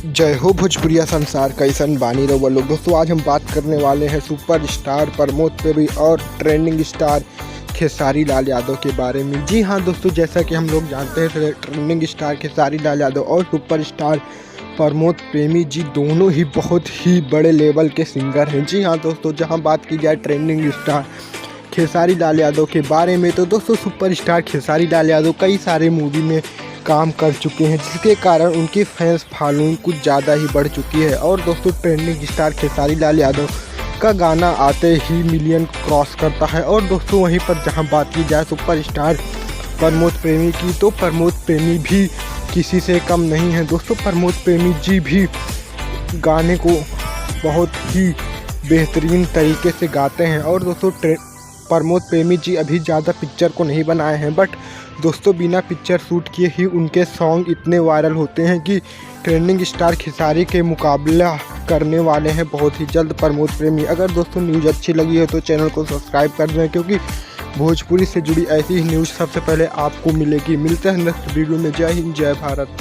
जय हो भोजपुरिया संसार कैसन बानी रहो लोग। दोस्तों आज हम बात करने वाले हैं सुपरस्टार प्रमोद प्रेमी और ट्रेंडिंग स्टार खेसारी लाल यादव के बारे में। जी हाँ दोस्तों, जैसा कि हम लोग जानते हैं ट्रेंडिंग स्टार खेसारी लाल यादव और सुपरस्टार प्रमोद प्रेमी जी दोनों ही बहुत ही बड़े लेवल के सिंगर हैं। जी हाँ दोस्तों, जहाँ बात की जाए ट्रेंडिंग स्टार खेसारी लाल यादव के बारे में तो दोस्तों सुपरस्टार खेसारी लाल यादव कई सारे मूवी में काम कर चुके हैं, जिसके कारण उनकी फैंस फॉलोइंग कुछ ज़्यादा ही बढ़ चुकी है। और दोस्तों ट्रेंडिंग स्टार खेसारी लाल यादव का गाना आते ही मिलियन क्रॉस करता है। और दोस्तों वहीं पर जहां बात की जाए सुपरस्टार प्रमोद प्रेमी की, तो प्रमोद प्रेमी भी किसी से कम नहीं है। दोस्तों प्रमोद प्रेमी जी भी गाने को बहुत ही बेहतरीन तरीके से गाते हैं। और दोस्तों प्रमोद प्रेमी जी अभी ज़्यादा पिक्चर को नहीं बनाए हैं, बट दोस्तों बिना पिक्चर शूट किए ही उनके सॉन्ग इतने वायरल होते हैं कि ट्रेंडिंग स्टार खेसारी के मुकाबला करने वाले हैं बहुत ही जल्द प्रमोद प्रेमी। अगर दोस्तों न्यूज़ अच्छी लगी है तो चैनल को सब्सक्राइब कर दें, क्योंकि भोजपुरी से जुड़ी ऐसी ही न्यूज़ सबसे पहले आपको मिलेगी। मिलते हैं नेक्स्ट वीडियो में। जय हिंद, जय भारत।